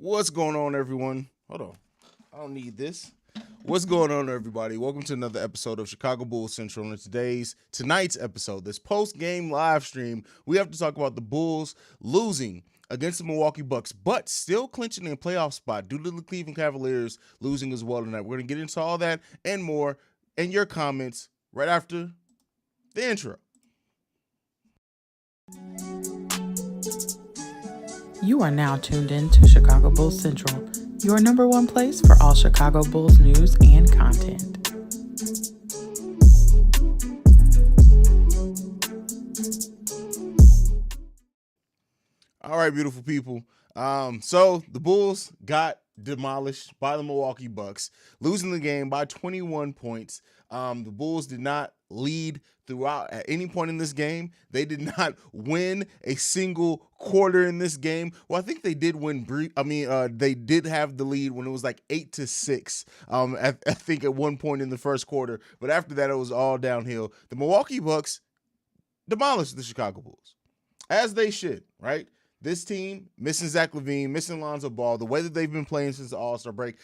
What's going on, everyone? Hold on. I don't need this. What's going on, everybody? Welcome to another episode of Chicago Bulls Central. And tonight's episode, this post-game live stream, we have to talk about the Bulls losing against the Milwaukee Bucks, but still clinching a playoff spot due to the Cleveland Cavaliers losing as well tonight. We're going to get into all that and more in your comments right after the intro. You are now tuned in to Chicago Bulls Central, your number one place for all Chicago Bulls news and content. All right, beautiful people. So the Bulls got demolished by the Milwaukee Bucks, losing the game by 21 points. The Bulls did not lead throughout at any point in this game. They did not win a single quarter in this game. Well, I think they did win. They did have the lead when it was like 8-6. I think at one point in the first quarter, but after that, it was all downhill. The Milwaukee Bucks demolished the Chicago Bulls, as they should, right? This team, missing Zach LaVine, missing Lonzo Ball, the way that they've been playing since the All-Star break,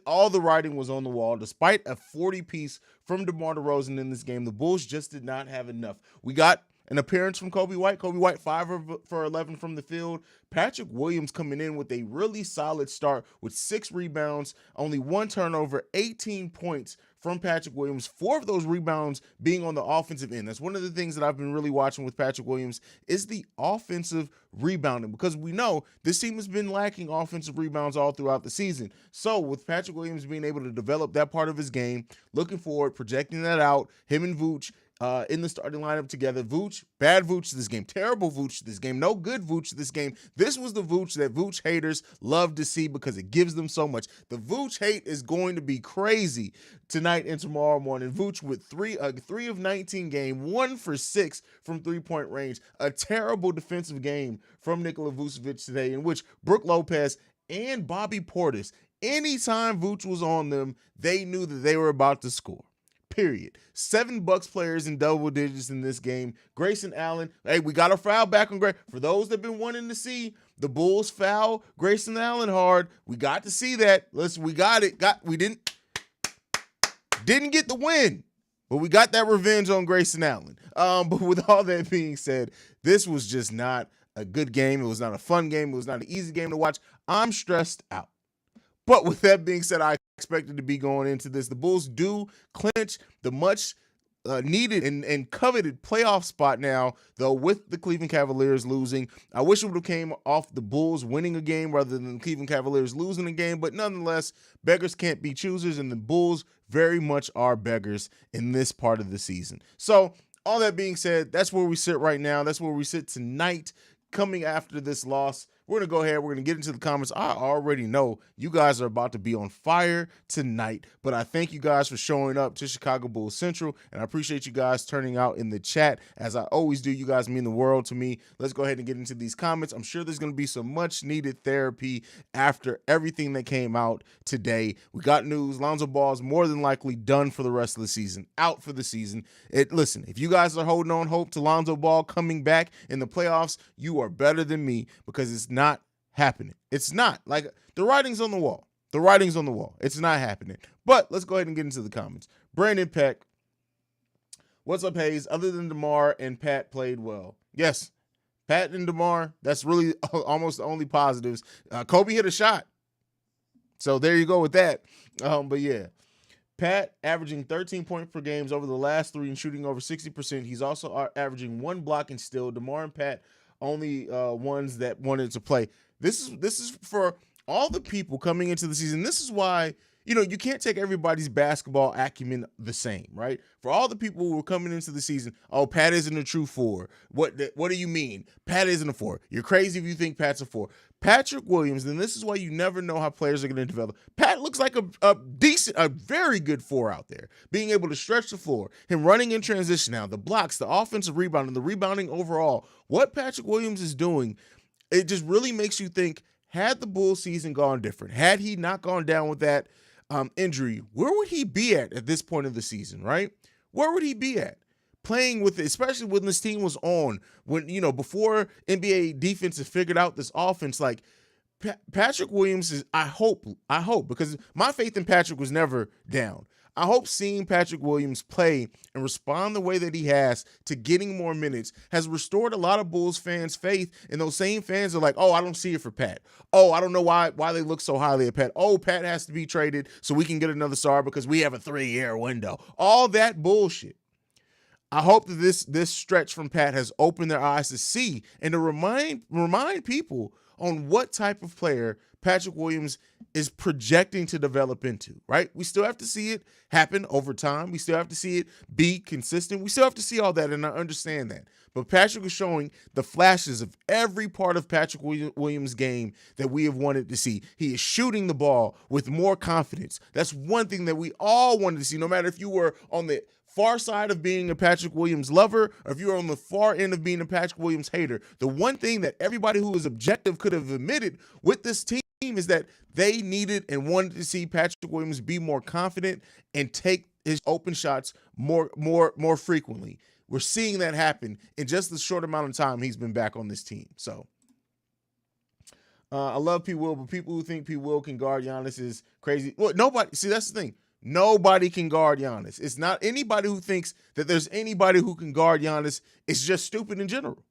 all the writing was on the wall. Despite a 40-piece from DeMar DeRozan in this game, the Bulls just did not have enough. We got an appearance from Coby White. Coby White, 5 for 11 from the field. Patrick Williams coming in with a really solid start with 6 rebounds, only 1 turnover, 18 points from Patrick Williams, 4 of those rebounds being on the offensive end. That's one of the things that I've been really watching with Patrick Williams is the offensive rebounding, because we know this team has been lacking offensive rebounds all throughout the season. So with Patrick Williams being able to develop that part of his game, looking forward, projecting that out, him and Vooch in the starting lineup together. Vooch, bad Vooch this game, terrible Vooch this game, no good Vooch this game. This was the Vooch that Vooch haters love to see because it gives them so much. The Vooch hate is going to be crazy tonight and tomorrow morning. Vooch with 3 of 19 game, 1 for 6 from three-point range. A terrible defensive game from Nikola Vucevic today, in which Brook Lopez and Bobby Portis, anytime Vooch was on them, they knew that they were about to score. Period. 7 Bucks players in double digits in this game. Grayson Allen. Hey, we got a foul back on Gray. For those that have been wanting to see the Bulls foul Grayson Allen hard, we got to see that. We got it. We didn't get the win, but we got that revenge on Grayson Allen. But with all that being said, this was just not a good game. It was not a fun game. It was not an easy game to watch. I'm stressed out. But with that being said, I expected to be going into this. The Bulls do clinch the much needed and coveted playoff spot now, though, with the Cleveland Cavaliers losing. I wish it would have came off the Bulls winning a game rather than the Cleveland Cavaliers losing a game, but nonetheless, beggars can't be choosers, and the Bulls very much are beggars in this part of the season. So all that being said, that's where we sit right now. That's where we sit tonight, coming after this loss. We're going to go ahead. We're going to get into the comments. I already know you guys are about to be on fire tonight, but I thank you guys for showing up to Chicago Bulls Central, and I appreciate you guys turning out in the chat, as I always do. You guys mean the world to me. Let's go ahead and get into these comments. I'm sure there's going to be some much-needed therapy after everything that came out today. We got news. Lonzo Ball is more than likely done for the rest of the season, out for the season. Listen, if you guys are holding on hope to Lonzo Ball coming back in the playoffs, you are better than me, because it's not happening. It's not. Like, the writing's on the wall. The writing's on the wall. It's not happening. But let's go ahead and get into the comments. Brandon Peck, what's up, Haize? Other than DeMar and Pat played well. Yes, Pat and DeMar, that's really almost the only positives. Coby hit a shot, so there you go with that. But yeah, Pat averaging 13 points per games over the last 3 and shooting over 60%. He's also averaging 1 block and steal. DeMar and Pat only ones that wanted to play. This is for all the people coming into the season. This is why, you can't take everybody's basketball acumen the same, right? For all the people who were coming into the season, oh, Pat isn't a true 4. What do you mean? Pat isn't a 4. You're crazy if you think Pat's a 4. Patrick Williams, and this is why you never know how players are going to develop. Pat looks like a very good 4 out there, being able to stretch the floor, him running in transition now, the blocks, the offensive rebounding, the rebounding overall. What Patrick Williams is doing, it just really makes you think, had the Bulls season gone different, had he not gone down with that injury, where would he be at this point of the season, right? Where would he be at? Playing with it, especially when this team was on, when, before NBA defense had figured out this offense, like, Patrick Williams is, I hope, because my faith in Patrick was never down. I hope seeing Patrick Williams play and respond the way that he has to getting more minutes has restored a lot of Bulls fans' faith. And those same fans are like, oh, I don't see it for Pat. Oh, I don't know why they look so highly at Pat. Oh, Pat has to be traded so we can get another star because we have a 3-year window. All that bullshit. I hope that this stretch from Pat has opened their eyes to see and to remind people on what type of player Patrick Williams is projecting to develop into, right? We still have to see it happen over time. We still have to see it be consistent. We still have to see all that, and I understand that. But Patrick is showing the flashes of every part of Patrick Williams' game that we have wanted to see. He is shooting the ball with more confidence. That's one thing that we all wanted to see, no matter if you were on the far side of being a Patrick Williams lover, or if you're on the far end of being a Patrick Williams hater. The one thing that everybody who is objective could have admitted with this team is that they needed and wanted to see Patrick Williams be more confident and take his open shots more frequently. We're seeing that happen in just the short amount of time he's been back on this team. So I love P. Will, but people who think P. Will can guard Giannis is crazy. Well, nobody. See, that's the thing. Nobody can guard Giannis. It's not anybody who thinks that there's anybody who can guard Giannis. It's just stupid in general,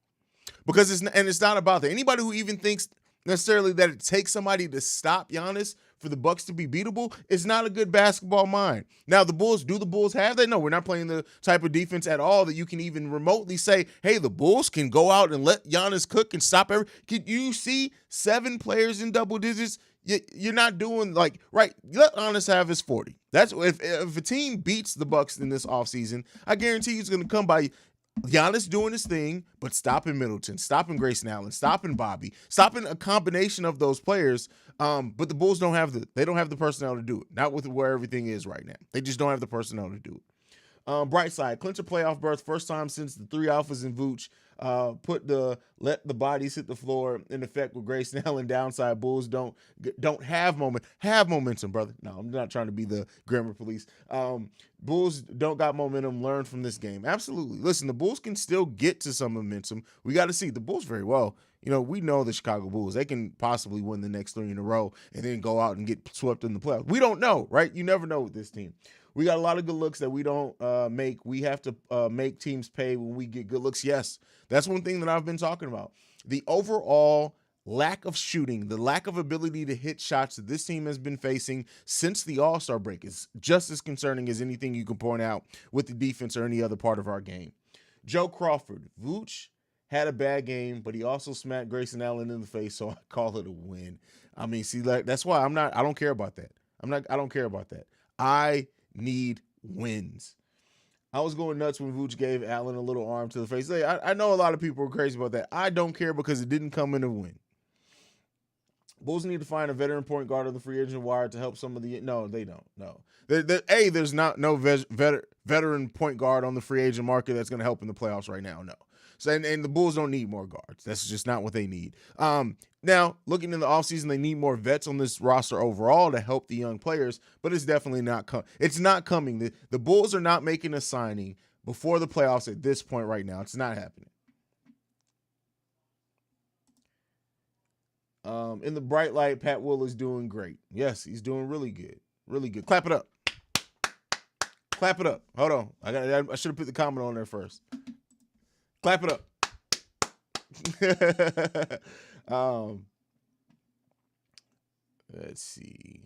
because it's not about that. Anybody who even thinks necessarily that it takes somebody to stop Giannis for the Bucks to be beatable is not a good basketball mind. Now, the Bulls have that? No, we're not playing the type of defense at all that you can even remotely say, hey, the Bulls can go out and let Giannis cook and stop Can you see 7 players in double digits? You're not doing right. Let Giannis have his 40. That's if a team beats the Bucks in this offseason, I guarantee you it's going to come by Giannis doing his thing, but stopping Middleton, stopping Grayson Allen, stopping Bobby, stopping a combination of those players. But the Bulls don't have the personnel to do it. Not with where everything is right now. They just don't have the personnel to do it. Bright side, clinch a playoff berth, first time since the 3 alphas in Vooch. Let the bodies hit the floor in effect with Grayson Allen downside. Bulls don't have momentum, brother. No, I'm not trying to be the grammar police. Bulls don't got momentum. Learn from this game. Absolutely. Listen, the Bulls can still get to some momentum. We got to see the Bulls very well. We know the Chicago Bulls. They can possibly win the next 3 in a row and then go out and get swept in the playoffs. We don't know, right? You never know with this team. We got a lot of good looks that we don't make. We have to make teams pay when we get good looks. Yes, that's one thing that I've been talking about. The overall lack of shooting, the lack of ability to hit shots that this team has been facing since the All-Star break is just as concerning as anything you can point out with the defense or any other part of our game. Joe Crawford, Vooch had a bad game, but he also smacked Grayson Allen in the face, so I call it a win. I mean, see, that's why I don't care about that. I don't care about that. I need wins. I was going nuts when Vooch gave Allen a little arm to the face. I know a lot of people are crazy about that. I don't care because it didn't come in a win. Bulls need to find a veteran point guard on the free agent wire to help some of the. No, they don't. No. There's no veteran point guard on the free agent market that's going to help in the playoffs right now. No. So and the Bulls don't need more guards. That's just not what they need. Now, looking in the offseason, they need more vets on this roster overall to help the young players, but it's definitely not coming. It's not coming. The Bulls are not making a signing before the playoffs at this point right now. It's not happening. In the bright light, Pat Will is doing great. Yes, he's doing really good. Really good. Clap it up. Clap it up. Hold on. I should have put the comment on there first. Clap it up. Let's see.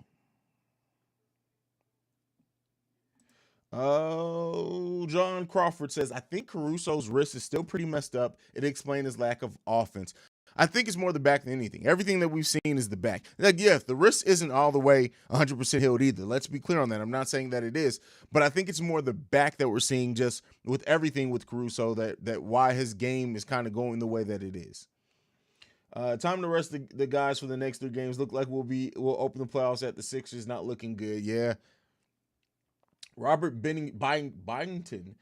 Oh, John Crawford says, I think Caruso's wrist is still pretty messed up. It explains his lack of offense. I think it's more the back than anything. Everything that we've seen is the back. Yes, the wrist isn't all the way 100% healed either. Let's be clear on that. I'm not saying that it is, but I think it's more the back that we're seeing just with everything with Caruso that why his game is kind of going the way that it is. Time to rest the guys for the next 3 games. Look like we'll open the playoffs at the Sixers. Not looking good. Yeah. Robert Byington.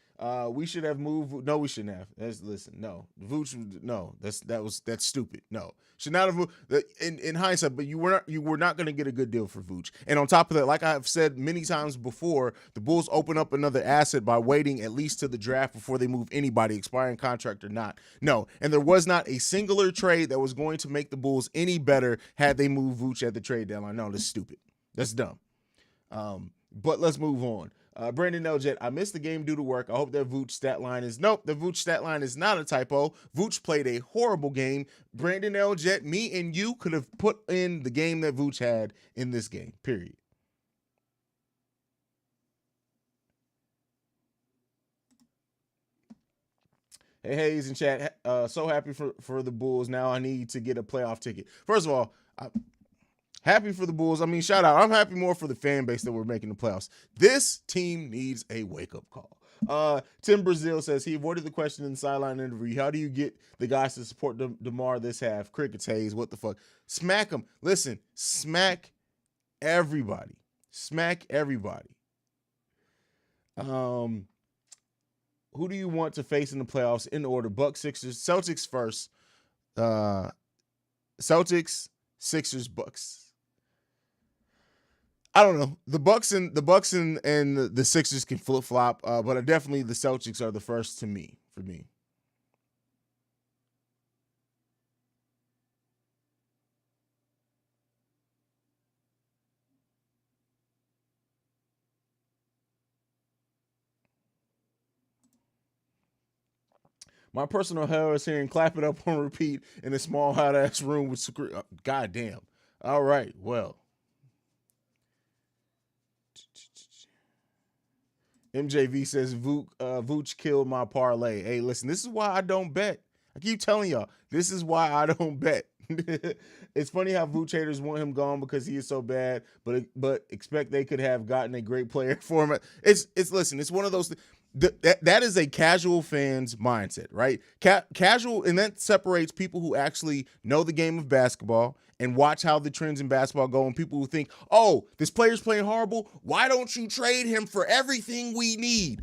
We should have moved. No, we shouldn't have. Listen, no. Vooch, no. That's stupid. No, should not have moved. In hindsight, but you were not going to get a good deal for Vooch. And on top of that, like I've said many times before, the Bulls open up another asset by waiting at least to the draft before they move anybody, expiring contract or not. No, and there was not a singular trade that was going to make the Bulls any better had they moved Vooch at the trade deadline. No, that's stupid. That's dumb. But let's move on. Brandon Eljet, I missed the game due to work. I hope that Vooch stat line is the Vooch stat line is not a typo. Vooch played a horrible game. Brandon Eljet, me and you could have put in the game that Vooch had in this game, period. Hey, Haize in chat, so happy for the Bulls. Now I need to get a playoff ticket. First of all, happy for the Bulls. I mean, shout out. I'm happy more for the fan base that we're making the playoffs. This team needs a wake-up call. Tim Brazil says he avoided the question in the sideline interview. How do you get the guys to support DeMar this half? Crickets, Haize. What the fuck? Smack them. Listen, smack everybody. Smack everybody. Who do you want to face in the playoffs in order? Bucks, Sixers, Celtics first. Celtics, Sixers, Bucks. I don't know. The Bucks and the Sixers can flip flop, but definitely the Celtics are the first for me. My personal hell is hearing "Clap It Up" on repeat in a small hot ass room with security. Goddamn. All right. Well. MJV says Vooch killed my parlay. Hey, listen, this is why I don't bet. I keep telling y'all, this is why I don't bet. It's funny how Vooch haters want him gone because he is so bad, but expect they could have gotten a great player for him. Listen, it's one of those. That is a casual fan's mindset, right? Casual, and that separates people who actually know the game of basketball and watch how the trends in basketball go, and people who think, oh, this player's playing horrible, why don't you trade him for everything we need?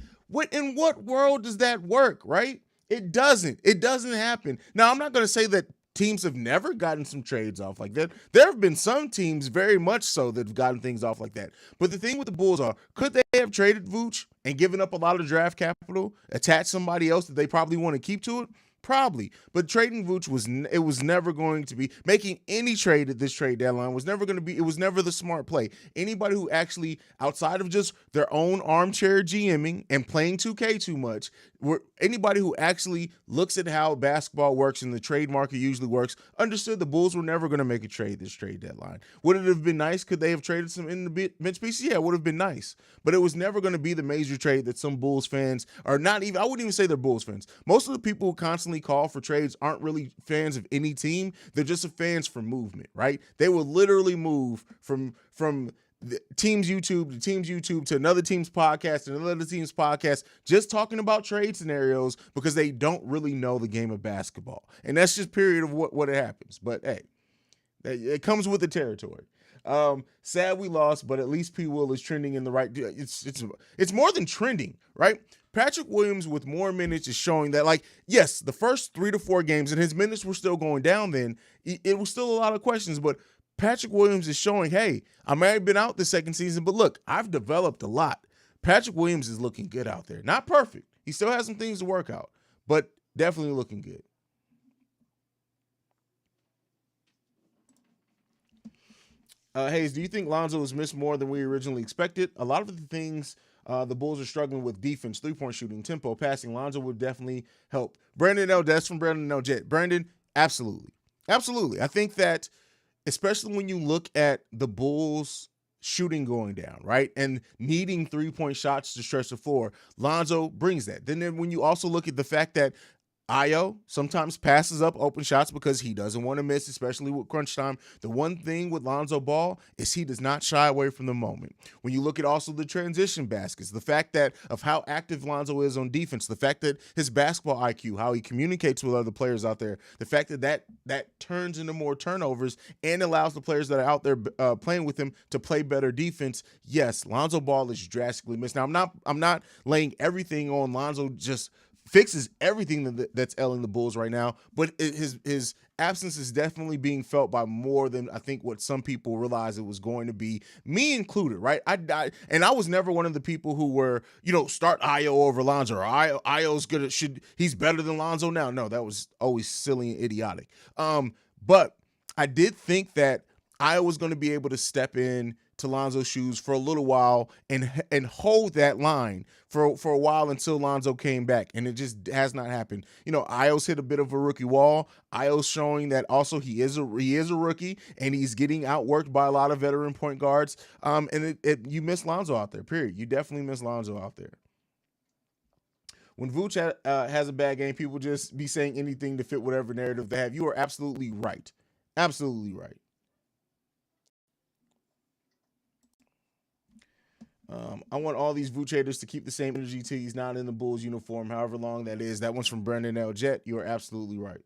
In what world does that work, right? It doesn't happen. Now, I'm not going to say that teams have never gotten some trades off like that. There have been some teams, very much so, that have gotten things off like that. But the thing with the Bulls could they have traded Vooch and given up a lot of draft capital, attached somebody else that they probably want to keep to it? Probably. But trading Vooch was never going to be, making any trade at this trade deadline was never going to be, it was never the smart play. Anybody who actually, outside of just their own armchair GMing and playing 2K too much, anybody who actually looks at how basketball works and the trade market usually works, understood the Bulls were never going to make a trade this trade deadline. Would it have been nice? Could they have traded some in the bench pieces? Yeah, it would have been nice. But it was never going to be the major trade that some Bulls fans are not even, I wouldn't even say they're Bulls fans. Most of the people who constantly call for trades aren't really fans of any team. They're just fans for movement, right? They will literally move from the team's YouTube to another team's podcast and another team's podcast, just talking about trade scenarios because they don't really know the game of basketball. And that's just period of what it happens. But hey, it comes with the territory. Sad we lost, but at least P. Will is trending in the right. It's more than trending, right? Patrick Williams with more minutes is showing that, like, yes, the first 3 to 4 games, and his minutes were still going down then, it was still a lot of questions, but Patrick Williams is showing, hey, I might have been out the second season, but look, I've developed a lot. Patrick Williams is looking good out there. Not perfect. He still has some things to work out, but definitely looking good. Haize, do you think Lonzo has missed more than we originally expected? A lot of the things the Bulls are struggling with: defense, three-point shooting, tempo, passing. Lonzo would definitely help. Brandon L. That's from Brandon L. Jet. Brandon, absolutely. Absolutely. I think that, especially when you look at the Bulls shooting going down, right, and needing three-point shots to stretch the floor, Lonzo brings that. Then when you also look at the fact that Io sometimes passes up open shots because he doesn't want to miss, especially with crunch time. The one thing with Lonzo Ball is he does not shy away from the moment. When you look at also the transition baskets, the fact that of how active Lonzo is on defense, the fact that his basketball IQ, how he communicates with other players out there, the fact that turns into more turnovers and allows the players that are out there playing with him to play better defense. Yes, Lonzo Ball is drastically missed. Now I'm not laying everything on Lonzo just fixes everything that's ailing the Bulls right now, but his absence is definitely being felt by more than I think what some people realized it was going to be, me included, right? I was never one of the people who were, start Io over Lonzo, or Io's good, he's better than Lonzo now. No, that was always silly and idiotic. But I did think that Io was going to be able to step in to Lonzo's shoes for a little while and hold that line for a while until Lonzo came back, and it just has not happened. Io's hit a bit of a rookie wall. Io's showing that also he is a rookie, and he's getting outworked by a lot of veteran point guards. And you miss Lonzo out there. Period. You definitely miss Lonzo out there. When Vuce has a bad game, people just be saying anything to fit whatever narrative they have. You are absolutely right. Absolutely right. I want all these Vucetors to keep the same energy till he's not in the Bulls uniform, however long that is. That one's from Brendan L. Jet. You are absolutely right.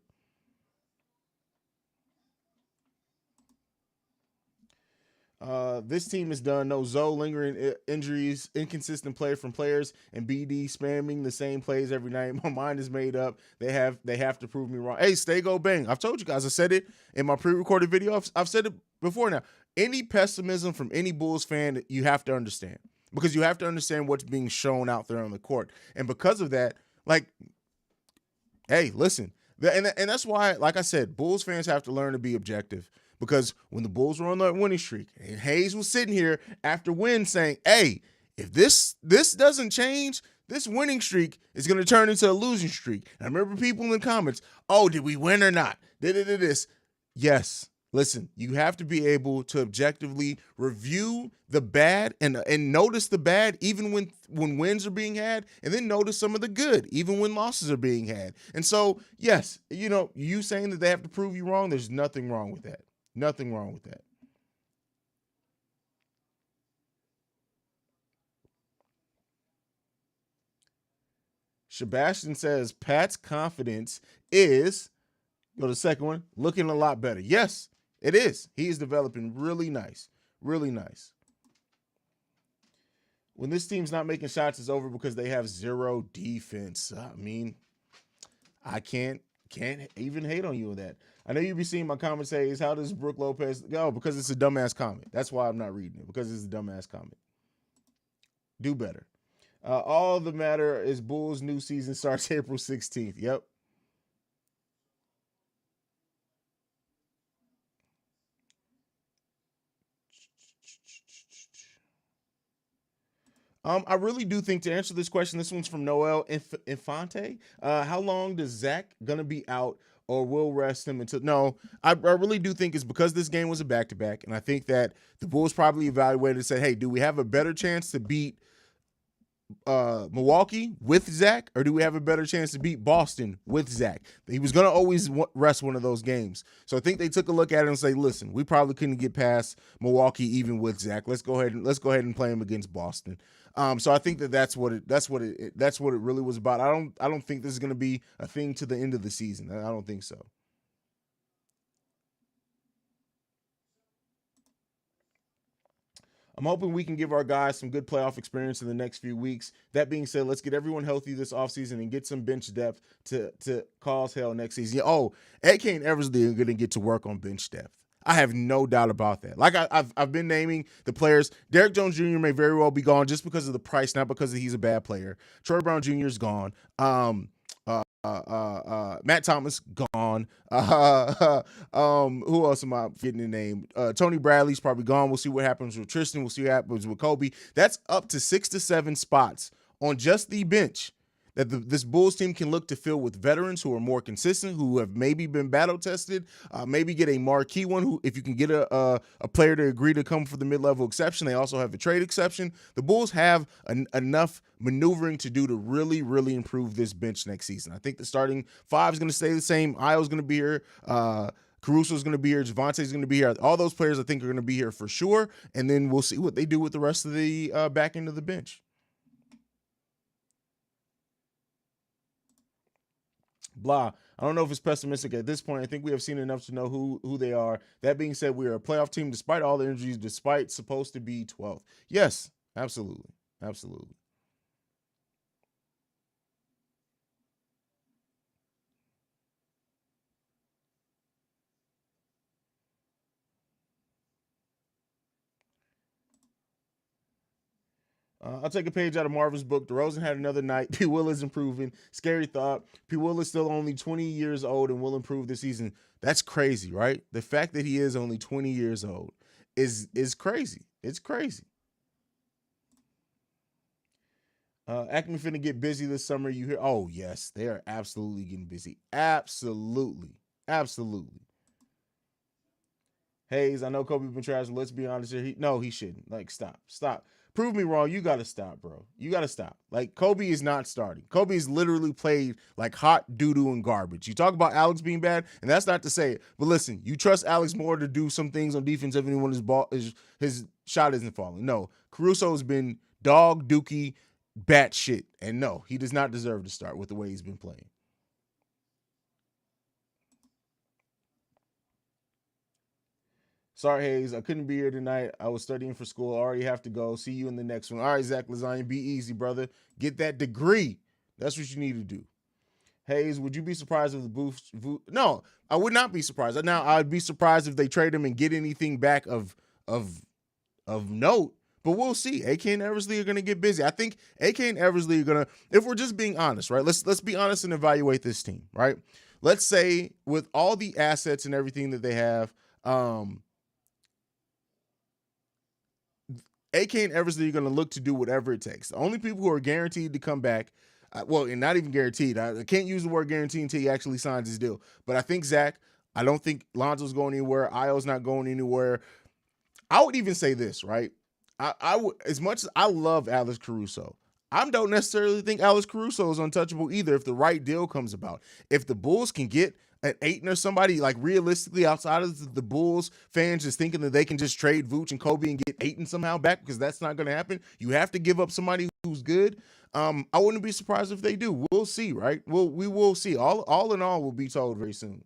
This team is done. No Zoe lingering injuries, inconsistent play from players, and BD spamming the same plays every night. My mind is made up. They have to prove me wrong. Hey, stay go bang. I've told you guys. I said it in my pre-recorded video. I've said it before now. Any pessimism from any Bulls fan, you have to understand, because you have to understand what's being shown out there on the court. And because of that, hey, listen. And that's why, like I said, Bulls fans have to learn to be objective. Because when the Bulls were on that winning streak, and Haize was sitting here after win saying, hey, if this doesn't change, this winning streak is going to turn into a losing streak. And I remember people in the comments, oh, did we win or not? Did this? Yes. Listen, you have to be able to objectively review the bad and notice the bad even when wins are being had, and then notice some of the good even when losses are being had. And so, yes, you saying that they have to prove you wrong, there's nothing wrong with that. Nothing wrong with that. Sebastian says Pat's confidence is, go to the second one, looking a lot better. Yes, it is. He is developing really nice. Really nice. When this team's not making shots, it's over because they have zero defense. I mean, I can't even hate on you on that. I know you be seeing my comments say, how does Brook Lopez go? Because it's a dumbass comment. That's why I'm not reading it, because it's a dumbass comment. Do better. All the matter is Bulls' new season starts April 16th. Yep. I really do think, to answer this question, this one's from Noel Infante. How long does Zach gonna be out, or will rest him until? No, I really do think it's because this game was a back-to-back, and I think that the Bulls probably evaluated and said, hey, do we have a better chance to beat Milwaukee with Zach, or do we have a better chance to beat Boston with Zach? He was going to always rest one of those games. So I think they took a look at it and say, listen, we probably couldn't get past Milwaukee even with Zach. Let's go ahead and play him against Boston. So I think that's what it really was about. I don't think this is going to be a thing to the end of the season. I don't think so. I'm hoping we can give our guys some good playoff experience in the next few weeks. That being said, let's get everyone healthy this offseason and get some bench depth to cause hell next season. Oh, AK and Eversley are going to get to work on bench depth. I have no doubt about that. Like I've been naming the players. Derrick Jones Jr. may very well be gone just because of the price, not because he's a bad player. Troy Brown Jr. is gone. Matt Thomas gone. Who else am I getting the name? Tony Bradley's probably gone. We'll see what happens with Tristan. We'll see what happens with Coby. That's up to 6 to 7 spots on just the bench that this Bulls team can look to fill with veterans who are more consistent, who have maybe been battle tested, maybe get a marquee one who, if you can get a player to agree to come for the mid-level exception, they also have a trade exception. The Bulls have enough maneuvering to do to really, really improve this bench next season. I think the starting five is going to stay the same. Io's going to be here. Caruso's going to be here. Javante's going to be here. All those players I think are going to be here for sure. And then we'll see what they do with the rest of the back end of the bench. Blah. I don't know if it's pessimistic at this point. I think we have seen enough to know who they are. That being said, we are a playoff team despite all the injuries, despite supposed to be 12th. Yes, absolutely. Absolutely. I'll take a page out of Marvin's book. DeRozan had another night. P. Will is improving. Scary thought. P. Will is still only 20 years old and will improve this season. That's crazy, right? The fact that he is only 20 years old is crazy. It's crazy. Acme finna get busy this summer. You hear? Oh, yes. They are absolutely getting busy. Absolutely. Absolutely. Haize, I know Coby been trash, but let's be honest here. He shouldn't. Like, stop. Prove me wrong. You got to stop, bro. You got to stop. Like, Coby is not starting. Coby is literally played like hot doo-doo and garbage. You talk about Alex being bad, and that's not to say it. But listen, you trust Alex more to do some things on defense even when his shot isn't falling. No, Caruso has been dog, dookie, bat shit. And no, he does not deserve to start with the way he's been playing. Sorry, Haize, I couldn't be here tonight. I was studying for school. I already have to go. See you in the next one. All right, Zach Lasagna, be easy, brother. Get that degree. That's what you need to do. Haize, would you be surprised if the Boost? No, I would not be surprised. Now, I'd be surprised if they trade him and get anything back of note. But we'll see. AK and Eversley are going to get busy. I think AK and Eversley are going to, if we're just being honest, right? Let's be honest and evaluate this team, right? Let's say with all the assets and everything that they have, AK and Eversley are going to look to do whatever it takes. The only people who are guaranteed to come back, and not even guaranteed. I can't use the word guaranteed until he actually signs his deal. But I think Zach, I don't think Lonzo's going anywhere. Io's not going anywhere. I would even say this, right? I would, as much as I love Alex Caruso, I don't necessarily think Alex Caruso is untouchable either if the right deal comes about. If the Bulls can get an Ayton or somebody, like realistically outside of the Bulls fans just thinking that they can just trade Vooch and Coby and get Ayton somehow back, because that's not going to happen. You have to give up somebody who's good. I wouldn't be surprised if they do. We'll see, right? We will see. All in all, we'll be told very soon.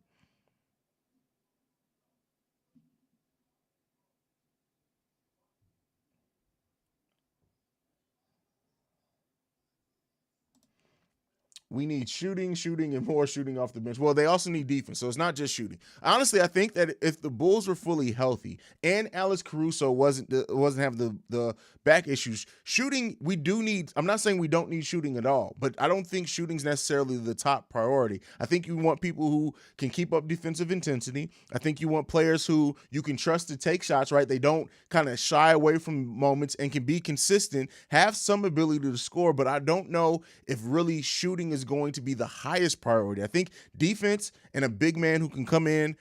We need shooting, and more shooting off the bench. Well, they also need defense, so it's not just shooting. Honestly, I think that if the Bulls were fully healthy and Alex Caruso wasn't having the back issues, shooting we do need. I'm not saying we don't need shooting at all, but I don't think shooting's necessarily the top priority. I think you want people who can keep up defensive intensity. I think you want players who you can trust to take shots, right? They don't kind of shy away from moments and can be consistent, have some ability to score, but I don't know if really shooting is going to be the highest priority. I think defense and a big man who can come in,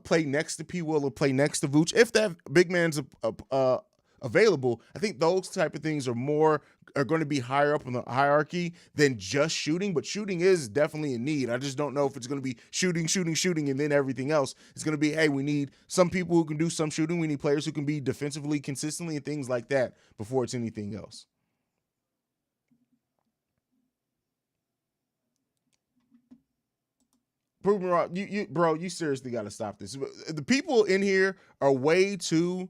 play next to P. Will or play next to Vooch, if that big man's available, I think those type of things are going to be higher up in the hierarchy than just shooting. But shooting is definitely a need. I just don't know if it's going to be shooting, and then everything else. It's going to be, hey, we need some people who can do some shooting. We need players who can be defensively consistently and things like that before it's anything else. Prove me wrong. Bro, you seriously got to stop this. The people in here are way too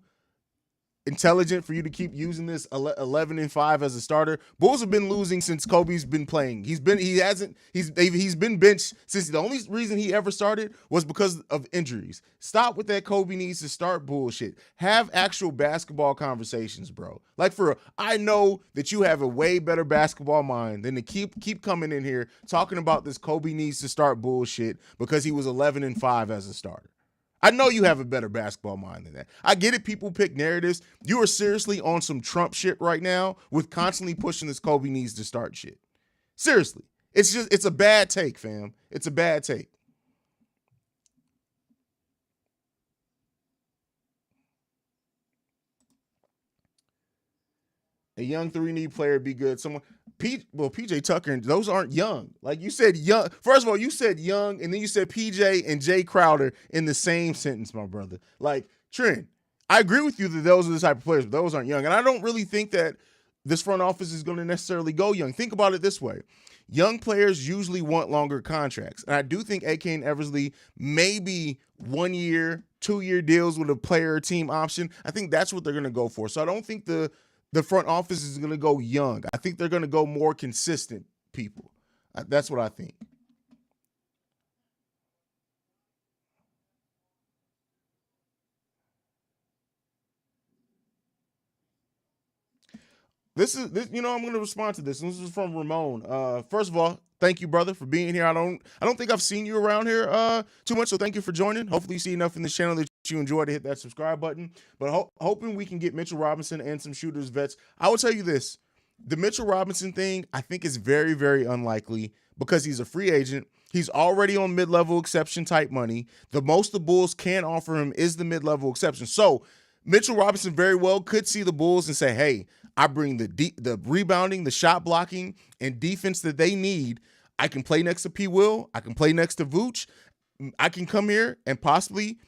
intelligent for you to keep using this 11-5 as a starter. Bulls have been losing since Coby's been playing. He's been benched since the only reason he ever started was because of injuries. Stop with that Coby needs to start bullshit. Have actual basketball conversations, bro. Like I know that you have a way better basketball mind than to keep coming in here talking about this Coby needs to start bullshit because he was 11-5 as a starter. I know you have a better basketball mind than that. I get it. People pick narratives. You are seriously on some Trump shit right now with constantly pushing this Coby needs to start shit. Seriously. It's a bad take, fam. It's a bad take. A young 3-and-D player be good. PJ Tucker, and those aren't young. Like you said, young. First of all, you said young, and then you said PJ and Jay Crowder in the same sentence, my brother. Like, Trent, I agree with you that those are the type of players, but those aren't young. And I don't really think that this front office is going to necessarily go young. Think about it this way. Young players usually want longer contracts. And I do think AK and Eversley maybe 1 year, 2-year deals with a player or team option. I think that's what they're going to go for. So I don't think the front office is going to go young. I think they're going to go more consistent people. That's what I think. This, I'm going to respond to this. This is from Ramon. First of all, thank you, brother, for being here. I don't think I've seen you around here too much, so thank you for joining. Hopefully you see enough in this channel that you enjoy to hit that subscribe button. But hoping we can get Mitchell Robinson and some shooters vets. I will tell you this. The Mitchell Robinson thing, I think, is very, very unlikely because he's a free agent. He's already on mid-level exception type money. The most the Bulls can offer him is the mid-level exception. So Mitchell Robinson very well could see the Bulls and say, hey, I bring the rebounding, the shot blocking, and defense that they need. I can play next to P. Will. I can play next to Vooch. I can come here and possibly,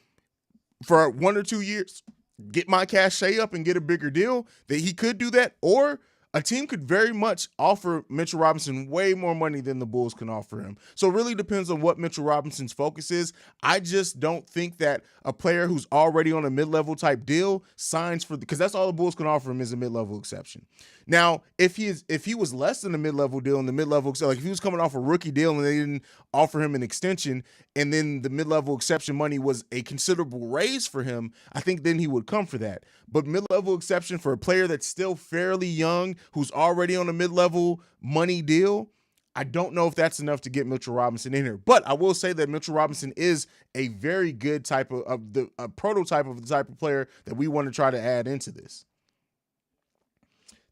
for 1 or 2 years, get my cachet up and get a bigger deal. That he could do that, or a team could very much offer Mitchell Robinson way more money than the Bulls can offer him. So it really depends on what Mitchell Robinson's focus is. I just don't think that a player who's already on a mid-level type deal signs for, because that's all the Bulls can offer him is a mid-level exception. Now, if he was less than a mid-level deal and the mid-level, like if he was coming off a rookie deal and they didn't offer him an extension, and then the mid-level exception money was a considerable raise for him, I think then he would come for that. But mid-level exception for a player that's still fairly young, who's already on a mid-level money deal, I don't know if that's enough to get Mitchell Robinson in here. But I will say that Mitchell Robinson is a very good type of a prototype of the type of player that we want to try to add into this.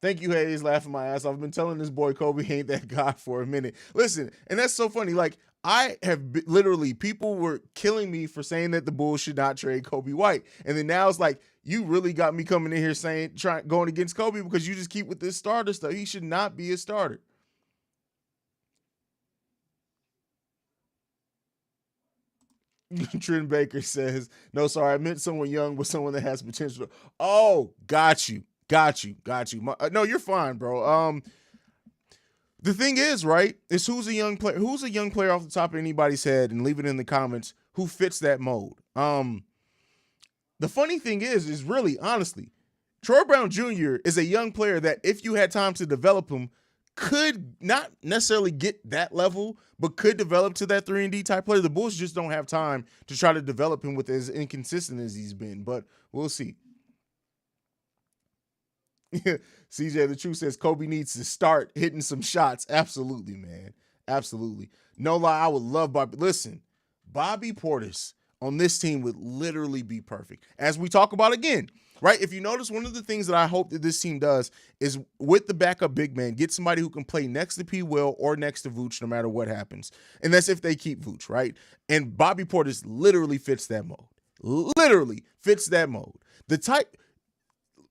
Thank you, Haize, laughing my ass off. I've been telling this boy Coby ain't that guy for a minute. Listen, and that's so funny. Like, I have literally, people were killing me for saying that the Bulls should not trade Coby White. And then now it's like, you really got me coming in here going against Coby because you just keep with this starter stuff. He should not be a starter. Trent Baker says, no, sorry, I meant someone young, but someone that has potential. Oh, got you. No, you're fine, bro. The thing is, right, is who's a young player off the top of anybody's head, and leave it in the comments who fits that mold. The funny thing is really, honestly, Troy Brown Jr. is a young player that if you had time to develop him, could not necessarily get that level, but could develop to that 3-and-D type player. The Bulls just don't have time to try to develop him with as inconsistent as he's been, but we'll see. CJ the Truth says Coby needs to start hitting some shots. Absolutely, man. Absolutely. No lie, I would love Bobby. Listen, Bobby Portis on this team would literally be perfect. As we talk about again, right? If you notice, one of the things that I hope that this team does is with the backup big man, get somebody who can play next to P. Will or next to Vooch no matter what happens. And that's if they keep Vooch, right? And Bobby Portis literally fits that mode. Literally fits that mode.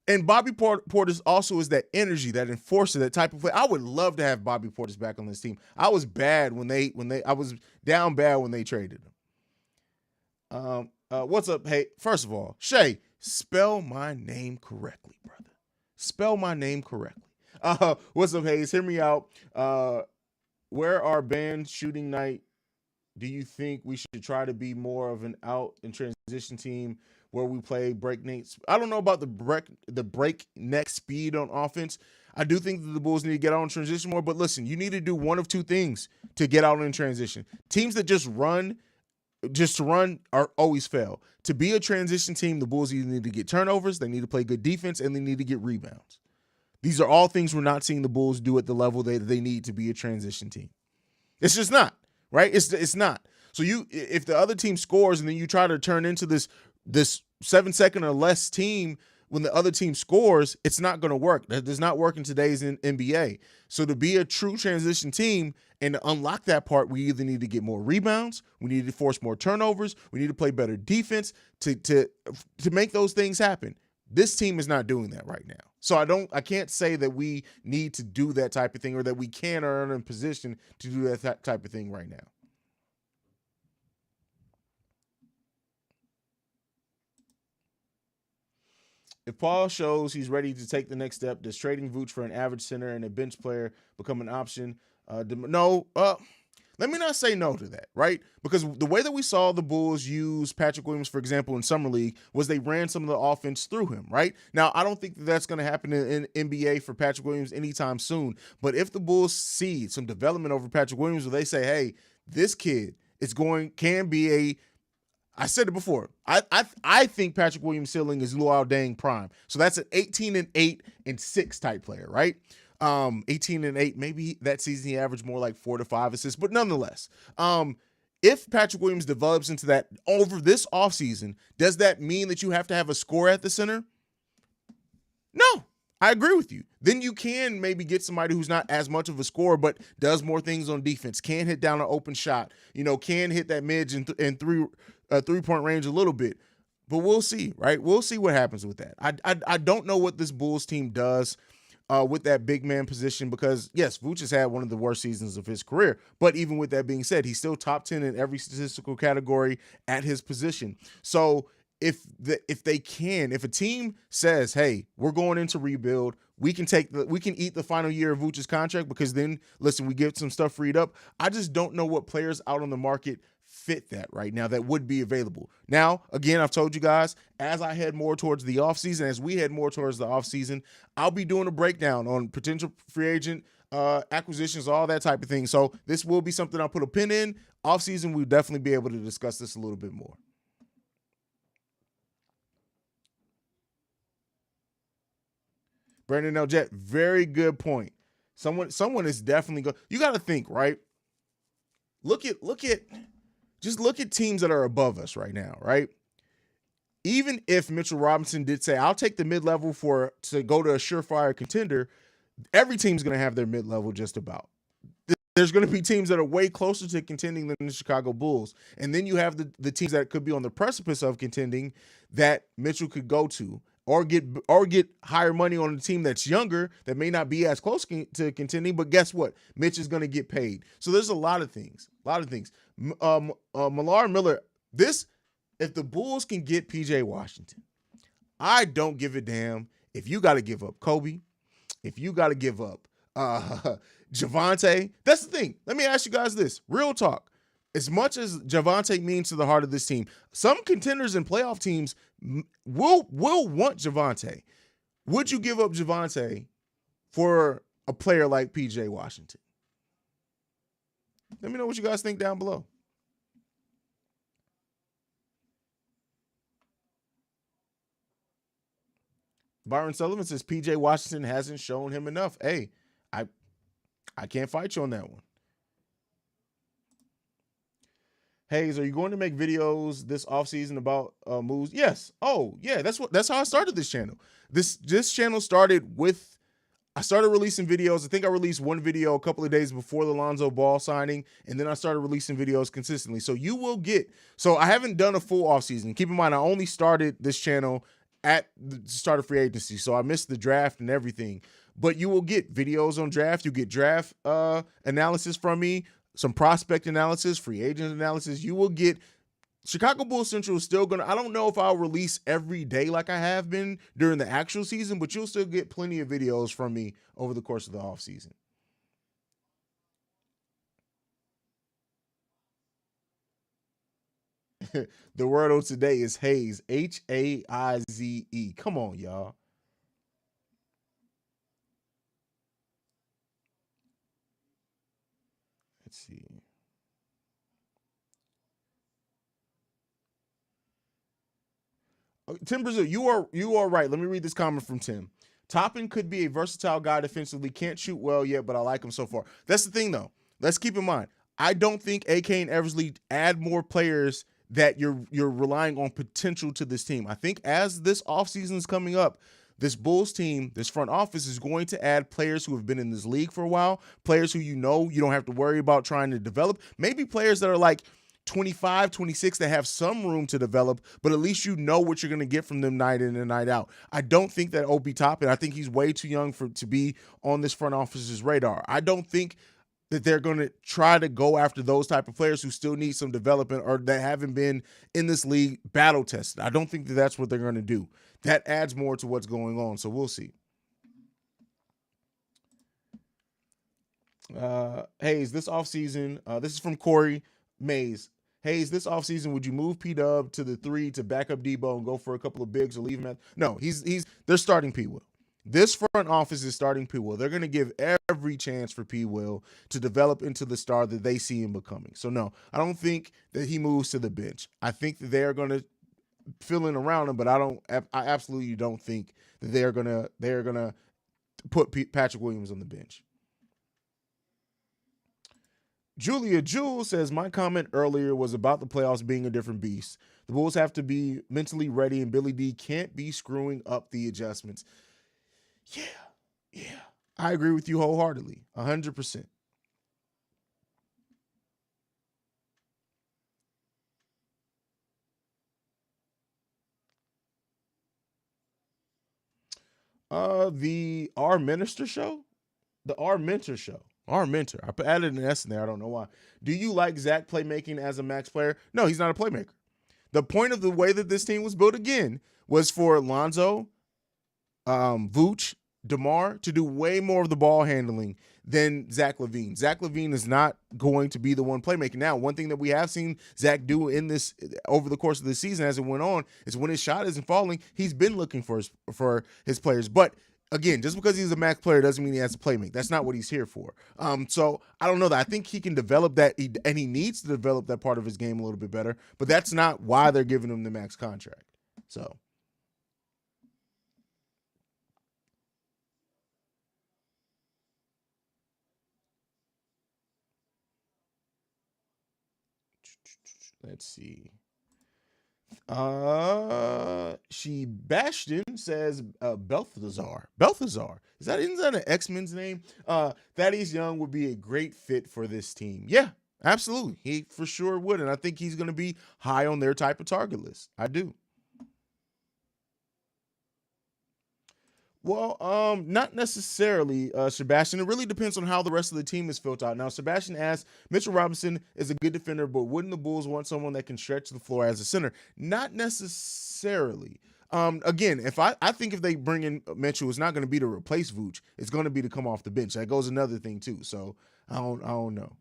And Bobby Portis also is that energy, that enforcer, that type of play. I would love to have Bobby Portis back on this team. I was bad I was down bad when they traded him. What's up? Hey, first of all, Shay, spell my name correctly, brother. Spell my name correctly. What's up, Haize? Hear me out. Where are bands shooting night? Do you think we should try to be more of an out and transition team where we play breakneck? I don't know about the breakneck speed on offense. I do think that the Bulls need to get out in transition more, but listen, you need to do one of two things to get out in transition. Teams that just to run are always fail. To be a transition team, the Bulls either need to get turnovers, they need to play good defense, and they need to get rebounds. These are all things we're not seeing the Bulls do at the level that they need to be a transition team. It's just not, right? It's not. So if the other team scores and then you try to turn into this 7-second or less team when the other team scores, it's not going to work. That does not work in today's NBA. So to be a true transition team and to unlock that part, we either need to get more rebounds, we need to force more turnovers, we need to play better defense to make those things happen. This team is not doing that right now. So I can't say that we need to do that type of thing or that we can or are in position to do that type of thing right now. If Paul shows he's ready to take the next step, does trading Vooch for an average center and a bench player become an option? No. Let me not say no to that, right? Because the way that we saw the Bulls use Patrick Williams, for example, in Summer League, was they ran some of the offense through him, right? Now, I don't think that that's going to happen in NBA for Patrick Williams anytime soon. But if the Bulls see some development over Patrick Williams, where they say, hey, this kid can be I said it before. I think Patrick Williams' ceiling is Luol Deng prime. So that's an 18-8 and 6 type player, right? 18-8, maybe that season he averaged more like 4 to 5 assists, but nonetheless, if Patrick Williams develops into that over this offseason, does that mean that you have to have a scorer at the center? No, I agree with you. Then you can maybe get somebody who's not as much of a scorer, but does more things on defense, can hit down an open shot, can hit that mid and three-point range a little bit. But we'll see, right? We'll see what happens with that. I don't know what this Bulls team does with that big man position because, yes, Vooch has had one of the worst seasons of his career. But even with that being said, he's still top 10 in every statistical category at his position. So if a team says, hey, we're going into rebuild, we can eat the final year of Vooch's contract because then, listen, we get some stuff freed up. I just don't know what players out on the market fit that right now that would be available. Now, again, I've told you guys, as I head more towards the offseason, as we head more towards the offseason, I'll be doing a breakdown on potential free agent acquisitions, all that type of thing. So this will be something I'll put a pin in. Offseason, we'll definitely be able to discuss this a little bit more. Brandon L. Jet, very good point. Someone is definitely good. You got to think, right? Look at teams that are above us right now, right? Even if Mitchell Robinson did say, I'll take the mid-level to go to a surefire contender, every team's going to have their mid-level just about. There's going to be teams that are way closer to contending than the Chicago Bulls. And then you have the teams that could be on the precipice of contending that Mitchell could go to or get higher money on a team that's younger that may not be as close to contending. But guess what? Mitch is going to get paid. So there's a lot of things. Millar Miller, if the Bulls can get PJ Washington, I don't give a damn if you got to give up Coby, if you got to give up Javonte. That's the thing. Let me ask you guys this. Real talk. As much as Javonte means to the heart of this team, some contenders and playoff teams will want Javonte. Would you give up Javonte for a player like PJ Washington? Let me know what you guys think down below. Byron Sullivan says PJ Washington hasn't shown him enough. Hey, I can't fight you on that one. Haize, are you going to make videos this offseason about moves? Yes. Oh, yeah, that's how I started this channel. This channel started with I started releasing videos. I think I released one video a couple of days before the Lonzo Ball signing, and then I started releasing videos consistently. So you will so I haven't done a full offseason. Keep in mind, I only started this channel at the start of free agency, so I missed the draft and everything. But you will get videos on draft. You get draft analysis from me, some prospect analysis, free agent analysis. You will get Chicago Bulls Central is still going to, I don't know if I'll release every day like I have been during the actual season, but you'll still get plenty of videos from me over the course of the offseason. The word of today is Haize, Haize. Come on, y'all. Let's see. Tim Brazil, you are right. Let me read this comment from Tim. Toppin could be a versatile guy defensively. Can't shoot well yet, but I like him so far. That's the thing, though. Let's keep in mind, I don't think AK and Eversley add more players that you're relying on potential to this team. I think as this offseason is coming up, this Bulls team, this front office is going to add players who have been in this league for a while, players who you don't have to worry about trying to develop, maybe players that are like 25, 26 that have some room to develop, but at least you know what you're going to get from them night in and night out. I don't think that Obi Toppin, I think he's way too young to be on this front office's radar. I don't think that they're going to try to go after those type of players who still need some development or that haven't been in this league battle tested. I don't think that that's what they're going to do. That adds more to what's going on, so we'll see. Haize, this offseason, this is from Corey Mays. Haize, this offseason, would you move P-Dub to the 3 to back up Debo and go for a couple of bigs or leave him at? No, they're starting P-Will. This front office is starting P-Will. They're going to give every chance for P-Will to develop into the star that they see him becoming. So, no, I don't think that he moves to the bench. I think that they're going to fill in around him, but I absolutely don't think that they're going to put Patrick Williams on the bench. Julia Jewell says, my comment earlier was about the playoffs being a different beast. The Bulls have to be mentally ready, and Billy D can't be screwing up the adjustments. Yeah. I agree with you wholeheartedly, 100%. The Our Minister show? The Our Mentor show. Our Mentor. I added an S in there. I don't know why. Do you like Zach playmaking as a max player? No, he's not a playmaker. The point of the way that this team was built, again, was for Lonzo, Vooch, DeMar to do way more of the ball handling than Zach LaVine. Zach LaVine is not going to be the one playmaking. Now, one thing that we have seen Zach do in this over the course of the season as it went on is when his shot isn't falling, he's been looking for his players. But again, just because he's a max player doesn't mean he has to play make. That's not what he's here for. So I don't know that. I think he can develop that, and he needs to develop that part of his game a little bit better. But that's not why they're giving him the max contract. So. Let's see. Bastion says Balthazar. Balthazar. Isn't that an X-Men's name? Thaddeus Young would be a great fit for this team. Yeah, absolutely. He for sure would. And I think he's going to be high on their type of target list. I do. Well, not necessarily, Sebastian. It really depends on how the rest of the team is filled out. Now, Sebastian asks, Mitchell Robinson is a good defender, but wouldn't the Bulls want someone that can stretch the floor as a center? Not necessarily. Again, I think if they bring in Mitchell, it's not going to be to replace Vooch. It's going to be to come off the bench. That goes another thing too. So I don't know.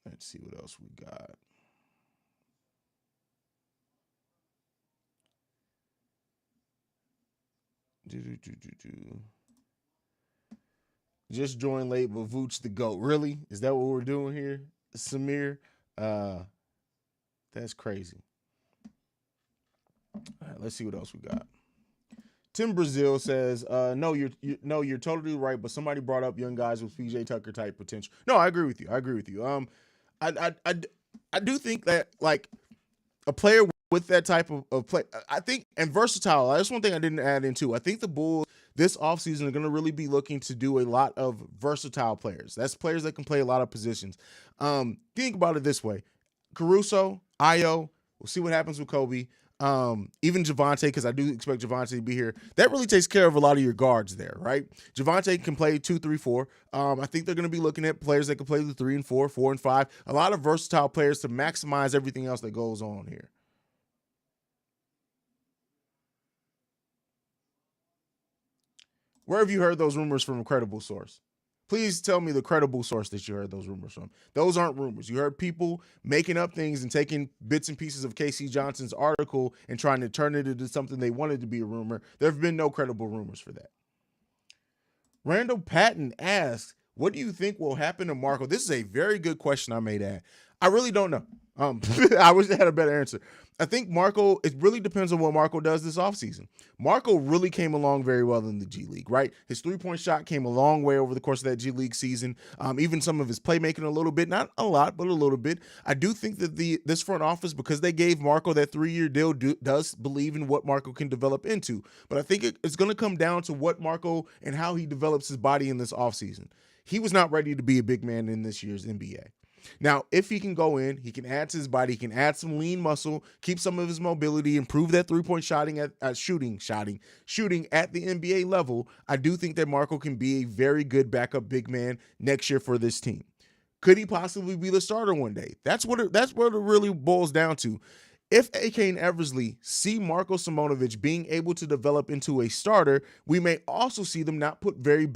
Let's see what else we got. Just joined late, but Vooch the GOAT. Really? Is that what we're doing here, Samir? That's crazy. All right, let's see what else we got. Tim Brazil says, "No, you're totally right. But somebody brought up young guys with PJ Tucker type potential. No, I agree with you. I do think that like a player with that type of play, I think, and versatile. That's one thing I didn't add into. I think the Bulls this offseason are going to really be looking to do a lot of versatile players. That's players that can play a lot of positions. Think about it this way: Caruso, Io. We'll see what happens with Coby. Even Javonte, because I do expect Javonte to be here. That really takes care of a lot of your guards there, right? Javonte can play 2, 3, 4. I think they're going to be looking at players that can play the 3 and 4, 4 and 5. A lot of versatile players to maximize everything else that goes on here. Where have you heard those rumors from a credible source? Please tell me the credible source that you heard those rumors from. Those aren't rumors. You heard people making up things and taking bits and pieces of K.C. Johnson's article and trying to turn it into something they wanted to be a rumor. There have been no credible rumors for that. Randall Patton asks, what do you think will happen to Marco? This is a very good question I made at. I really don't know. I wish I had a better answer. I think Marco, it really depends on what Marco does this offseason. Marco really came along very well in the G League, right? His three-point shot came a long way over the course of that G League season. Even some of his playmaking a little bit, not a lot, but a little bit. I do think that this front office, because they gave Marco that 3-year deal, does believe in what Marco can develop into. But I think it's going to come down to what Marco and how he develops his body in this offseason. He was not ready to be a big man in this year's NBA. Now, if he can go in, he can add to his body, he can add some lean muscle, keep some of his mobility, improve that three-point shooting at the NBA level. I do think that Marco can be a very good backup big man next year for this team. Could he possibly be the starter one day? That's what it really boils down to. If AK and Eversley see Marko Simonovic being able to develop into a starter, we may also see them not put very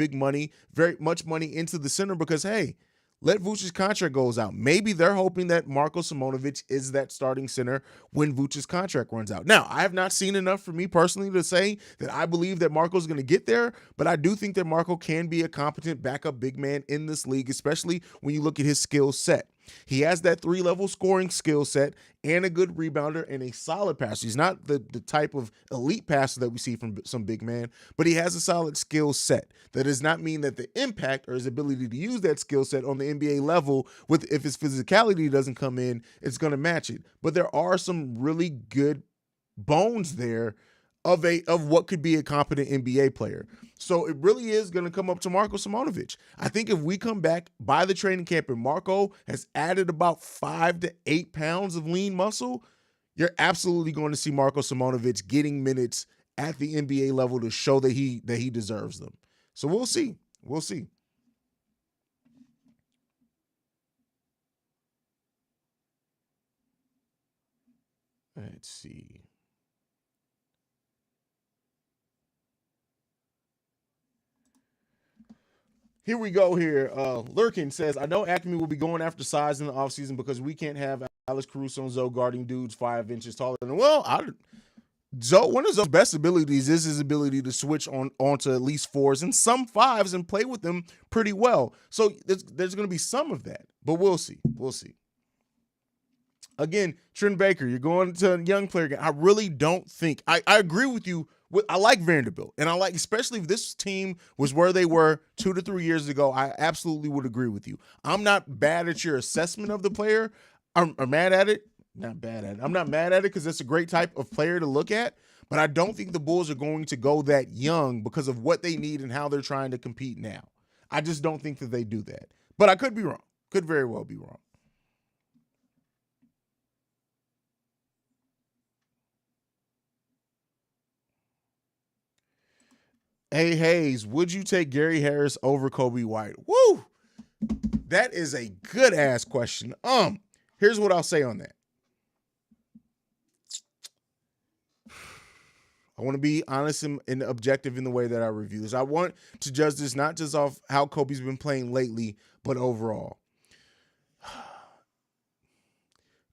much money into the center because, hey, let Vucevic's contract goes out. Maybe they're hoping that Marko Simonovic is that starting center when Vucevic's contract runs out. Now, I have not seen enough for me personally to say that I believe that Marco's going to get there, but I do think that Marco can be a competent backup big man in this league, especially when you look at his skill set. He has that 3-level scoring skill set and a good rebounder and a solid passer. He's not the type of elite passer that we see from some big man, but he has a solid skill set. That does not mean that the impact or his ability to use that skill set on the NBA level, if his physicality doesn't come in, it's going to match it. But there are some really good bones there of what could be a competent NBA player. So it really is going to come up to Marko Simonovic. I think if we come back by the training camp and Marco has added about 5 to 8 pounds of lean muscle, you're absolutely going to see Marko Simonovic getting minutes at the NBA level to show that he deserves them. So we'll see. We'll see. Let's see. Here we go here. Lurkin says, I know Acme will be going after size in the offseason because we can't have Alex Caruso and Zoe guarding dudes 5 inches taller than him. Well, one of Zoe's best abilities is his ability to switch onto at least 4s and some 5s and play with them pretty well. So there's going to be some of that, but we'll see. We'll see. Again, Trent Baker, you're going to a young player again. I really don't think, I agree with you. I like Vanderbilt, and I like, especially if this team was where they were 2 to 3 years ago, I absolutely would agree with you. I'm not bad at your assessment of the player. I'm mad at it. Not bad at it. I'm not mad at it because it's a great type of player to look at, but I don't think the Bulls are going to go that young because of what they need and how they're trying to compete now. I just don't think that they do that. But I could be wrong. Could very well be wrong. Hey, Haize, would you take Gary Harris over Coby White? Woo! That is a good-ass question. Here's what I'll say on that. I want to be honest and objective in the way that I review this. I want to judge this not just off how Kobe's been playing lately, but overall.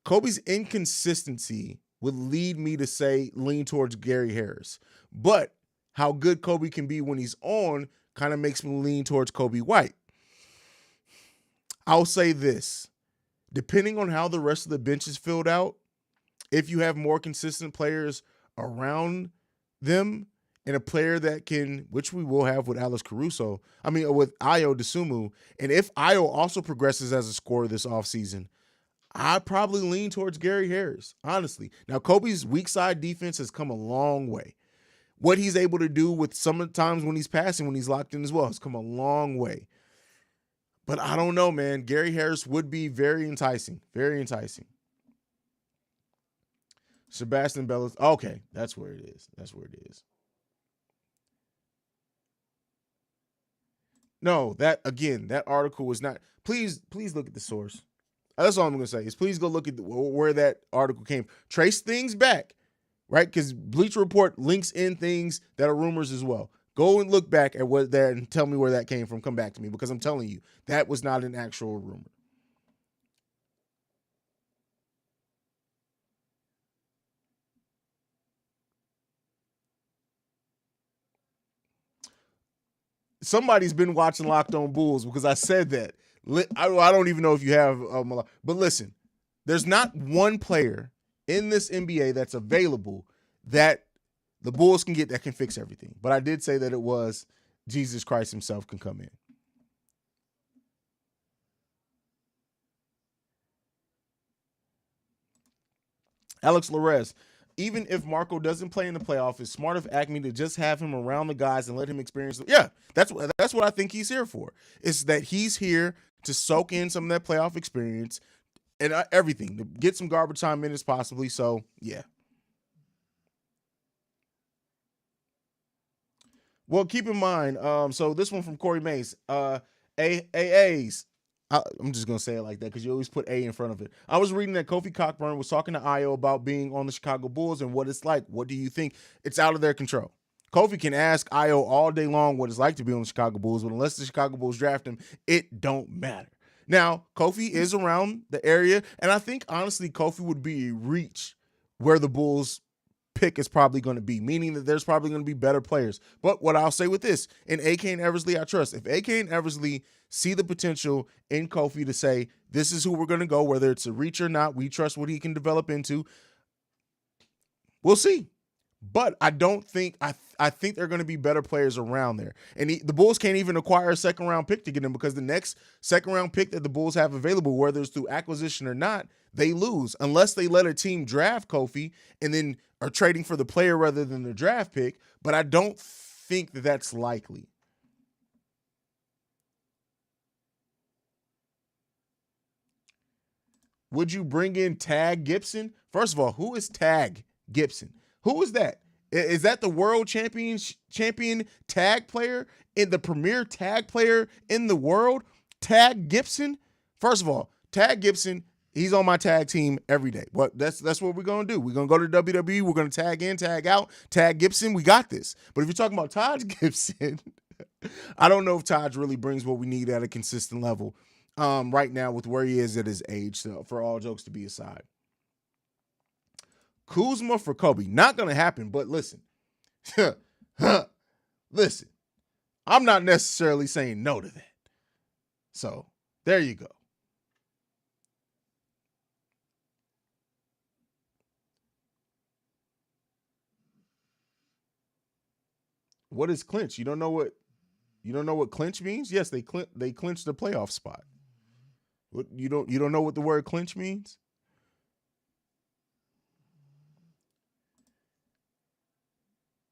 Kobe's inconsistency would lead me to lean towards Gary Harris. But how good Coby can be when he's on kind of makes me lean towards Coby White. I'll say this. Depending on how the rest of the bench is filled out, if you have more consistent players around them and a player that can, which we will have with with Ayo Dosunmu, and if Ayo also progresses as a scorer this offseason, I'd probably lean towards Gary Harris, honestly. Now, Kobe's weak side defense has come a long way. What he's able to do with some of the times when he's passing, when he's locked in as well, has come a long way. But I don't know, man. Gary Harris would be very enticing. Very enticing. Sebastian Bellis. Okay, that's where it is. That's where it is. No, that article was not. Please look at the source. That's all I'm going to say is please go look at where that article came. Trace things back. Right? Because Bleacher Report links in things that are rumors as well. Go and look back at what that and tell me where that came from. Come back to me because I'm telling you, that was not an actual rumor. Somebody's been watching Locked On Bulls because I said that. I don't even know if you have, but listen, There's not one player in this NBA that's available that the Bulls can get that can fix everything. But I did say that it was Jesus Christ himself can come in. Alex Larez, even if Marco doesn't play in the playoff, it's smart of Acme to just have him around the guys and let him experience it. Yeah, that's what I think he's here for. Is that he's here to soak in some of that playoff experience and everything, to get some garbage time minutes possibly. So, yeah. Well, keep in mind, so this one from Corey Mace, AA's. I'm just gonna say it like that because you always put A in front of it. I was reading that Kofi Cockburn was talking to Io about being on the Chicago Bulls and what it's like. What do you think? It's out of their control. Kofi can ask Io all day long what it's like to be on the Chicago Bulls, but unless the Chicago Bulls draft him, it don't matter. Now, Kofi is around the area, and I think honestly, Kofi would be a reach where the Bulls pick is probably going to be, meaning that there's probably going to be better players. But what I'll say with this, in AK and Eversley, I trust. If AK and Eversley see the potential in Kofi to say, this is who we're going to go, whether it's a reach or not, we trust what he can develop into, we'll see. But I don't think, I think there are going to be better players around there. And the Bulls can't even acquire a second-round pick to get him because the next second-round pick that the Bulls have available, whether it's through acquisition or not, they lose unless they let a team draft Kofi and then are trading for the player rather than the draft pick. But I don't think that that's likely. Would you bring in Tag Gibson? First of all, who is Tag Gibson? Who is that? Is that the world champion tag player, in the premier tag player in the world? Tag Gibson? First of all, Tag Gibson, he's on my tag team every day. That's what we're going to do. We're going to go to WWE. We're going to tag in, tag out. Tag Gibson, we got this. But if you're talking about Todd Gibson, I don't know if Todd really brings what we need at a consistent level right now with where he is at his age, so for all jokes to be aside. Kuzma for Kobe. Not going to happen, but listen. Listen. I'm not necessarily saying no to that. So, there you go. What is clinch? You don't know what clinch means? Yes, they clinched the playoff spot. What you don't know what the word clinch means?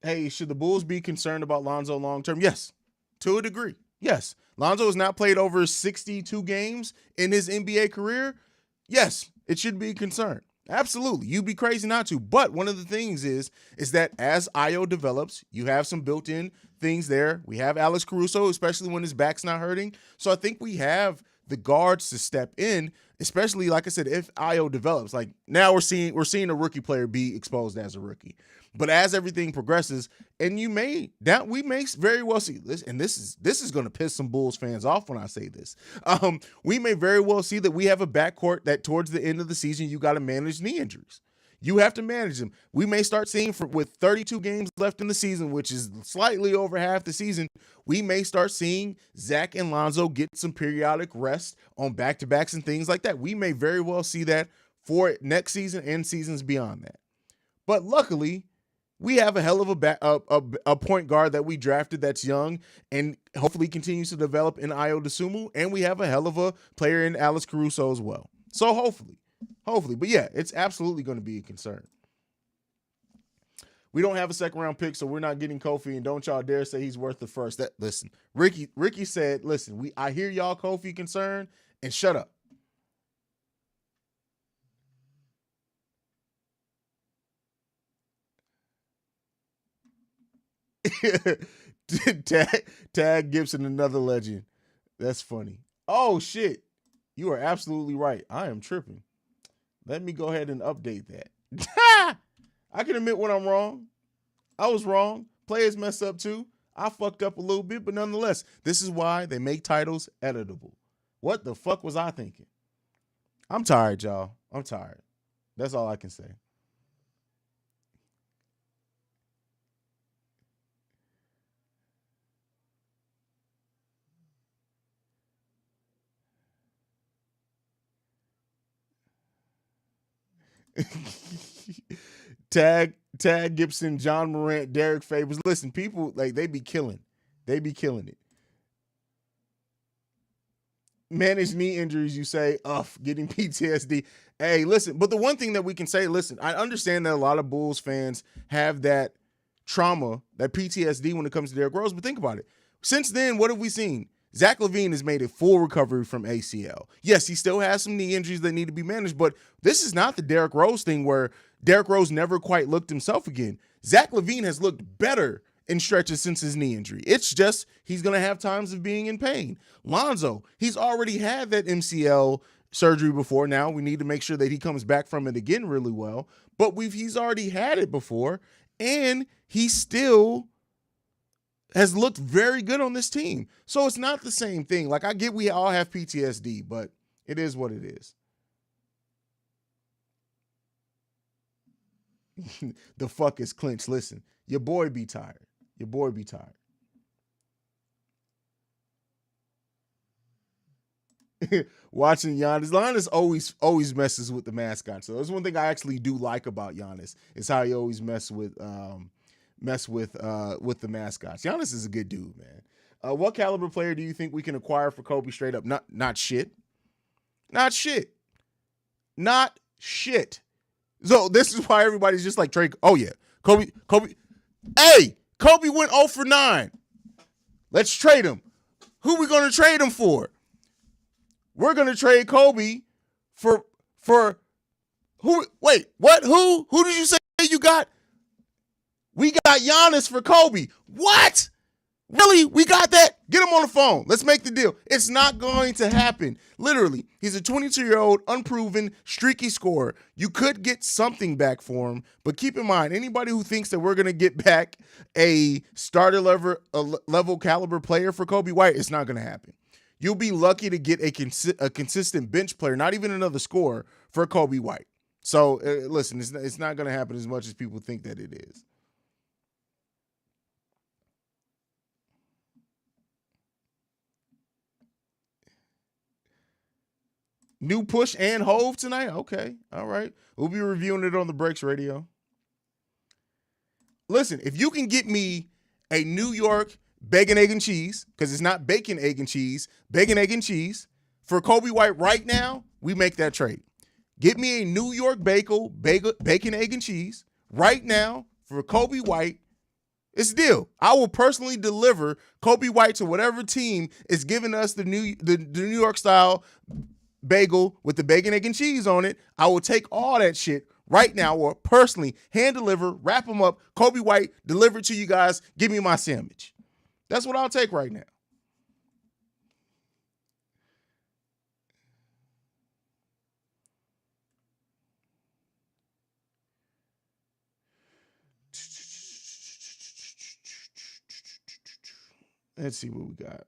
Hey, should the Bulls be concerned about Lonzo long term? Yes, to a degree. Yes. Lonzo has not played over 62 games in his NBA career. Yes, it should be a concern. Absolutely. You'd be crazy not to. But one of the things is that as Io develops, you have some built-in things there. We have Alex Caruso, especially when his back's not hurting. So I think we have the guards to step in, especially, like I said, if Io develops. Like now we're seeing a rookie player be exposed as a rookie. But as everything progresses, and we may very well see this, and this is going to piss some Bulls fans off when I say this. We may very well see that we have a backcourt that towards the end of the season you got to manage knee injuries. You have to manage them. We may start seeing with 32 games left in the season, which is slightly over half the season, we may start seeing Zach and Lonzo get some periodic rest on back-to-backs and things like that. We may very well see that for next season and seasons beyond that. But luckily, we have a hell of a point guard that we drafted that's young and hopefully continues to develop in Ayo Dosunmu, and we have a hell of a player in Alex Caruso as well. So hopefully. But yeah, it's absolutely going to be a concern. We don't have a second round pick, so we're not getting Kofi, and don't y'all dare say he's worth the first. Listen, Ricky said, listen, I hear y'all Kofi concern, and shut up. Tag Gibson, another legend. That's funny. Oh shit. You are absolutely right. I am tripping. Let me go ahead and update that. I can admit when I'm wrong. I was wrong. Players mess up too. I fucked up a little bit, but nonetheless, this is why they make titles editable. What the fuck was I thinking? I'm tired, y'all. I'm tired. That's all I can say. Tag Gibson, John Morant, Derek Favors. Listen, people like they be killing it. Manage knee injuries, you say, getting PTSD. Hey, listen, but the one thing that we can say, listen, I understand that a lot of Bulls fans have that trauma, that PTSD when it comes to Derrick Rose, but think about it. Since then, what have we seen? Zach LaVine has made a full recovery from ACL. Yes, he still has some knee injuries that need to be managed, but this is not the Derrick Rose thing where Derrick Rose never quite looked himself again. Zach LaVine has looked better in stretches since his knee injury. It's just he's going to have times of being in pain. Lonzo, he's already had that MCL surgery before. Now we need to make sure that he comes back from it again really well, but he's already had it before, and he still has looked very good on this team. So it's not the same thing. Like, I get we all have PTSD, but it is what it is. The fuck is Clinch? Listen, your boy be tired. Your boy be tired. Watching Giannis always messes with the mascot. So that's one thing I actually do like about Giannis is how he always mess with the mascots. Giannis is a good dude, man. What caliber player do you think we can acquire for Coby straight up? Not shit. So this is why everybody's just like Trey. Oh yeah, Coby. Hey, Coby went 0 for 9. Let's trade him. Who we gonna trade him for? We're gonna trade Coby for who? Wait, what? Who did you say you got? We got Giannis for Coby. What? Really? We got that? Get him on the phone. Let's make the deal. It's not going to happen. Literally, he's a 22-year-old, unproven, streaky scorer. You could get something back for him, but keep in mind, anybody who thinks that we're going to get back a starter level caliber player for Coby White, it's not going to happen. You'll be lucky to get a consistent bench player, not even another scorer, for Coby White. So, listen, it's not going to happen as much as people think that it is. New Push and Hove tonight? Okay. All right. We'll be reviewing it on the Breaks Radio. Listen, if you can get me a New York bacon, egg, and cheese, because it's not bacon, egg, and cheese, bacon, egg, and cheese, for Coby White right now, we make that trade. Get me a New York bacon, egg, and cheese right now for Coby White. It's a deal. I will personally deliver Coby White to whatever team is giving us the New York style bagel with the bacon, egg, and cheese on it. I will take all that shit right now, or personally hand deliver, wrap them up, Coby White, deliver it to you guys, give me my sandwich. That's what I'll take right now. Let's see what we got.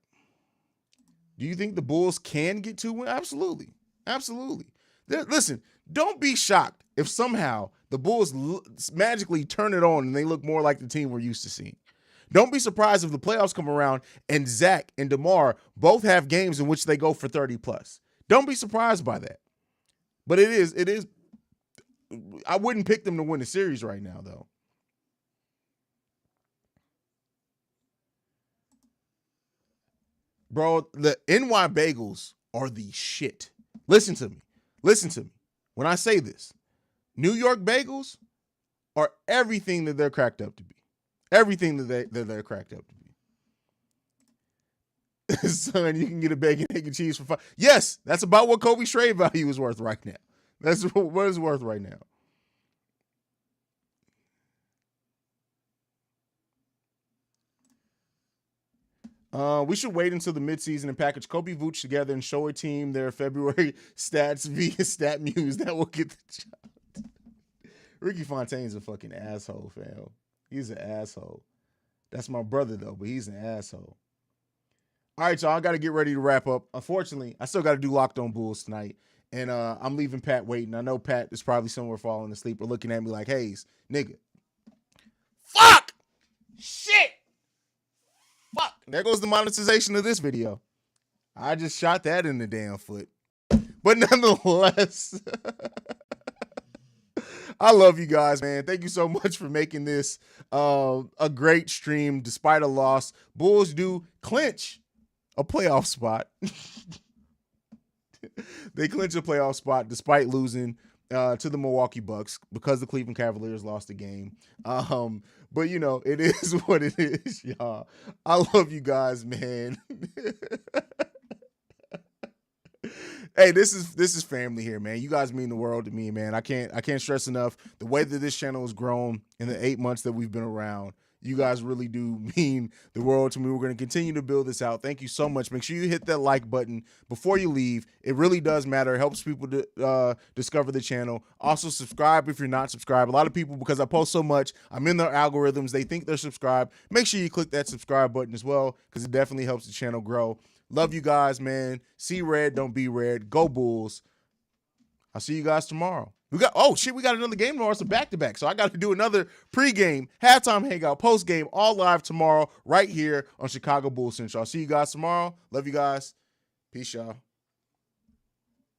Do you think the Bulls can get 2 wins? Absolutely. Absolutely. Listen, don't be shocked if somehow the Bulls magically turn it on and they look more like the team we're used to seeing. Don't be surprised if the playoffs come around and Zach and DeMar both have games in which they go for 30 plus. Don't be surprised by that. But it is. I wouldn't pick them to win the series right now, though. Bro, the NY Bagels are the shit. Listen to me. When I say this, New York Bagels are everything that they're cracked up to be. Everything that they're cracked up to be. Son, you can get a bacon, egg, and cheese for $5. Yes, that's about what Kobe's trade value is worth right now. That's what it's worth right now. We should wait until the midseason and package Coby Vucevic together and show a team their February stats via StatMuse. That will get the job. Ricky Fontaine's a fucking asshole, fam. He's an asshole. That's my brother, though, but he's an asshole. All right, y'all, I got to get ready to wrap up. Unfortunately, I still got to do Locked On Bulls tonight, and I'm leaving Pat waiting. I know Pat is probably somewhere falling asleep or looking at me like, Haize, nigga. Fuck! Shit! Fuck! There goes the monetization of this video. I just shot that in the damn foot. But nonetheless, I love you guys, man. Thank you so much for making this a great stream despite a loss. Bulls do clinch a playoff spot. They clinch a playoff spot despite losing to the Milwaukee Bucks because the Cleveland Cavaliers lost the game. But you know, it is what it is, y'all. I love you guys, man. Hey, this is family here, man. You guys mean the world to me, man. I can't stress enough the way that this channel has grown in the 8 months that we've been around. You guys really do mean the world to me. We're going to continue to build this out. Thank you so much. Make sure you hit that like button before you leave. It really does matter. It helps people to discover the channel. Also, subscribe if you're not subscribed. A lot of people, because I post so much, I'm in their algorithms. They think they're subscribed. Make sure you click that subscribe button as well, because it definitely helps the channel grow. Love you guys, man. See red, don't be red. Go Bulls. I'll see you guys tomorrow. We got another game tomorrow. It's a back-to-back. So I got to do another pregame, halftime hangout, postgame, all live tomorrow right here on Chicago Bulls Central. I'll see you guys tomorrow. Love you guys. Peace, y'all.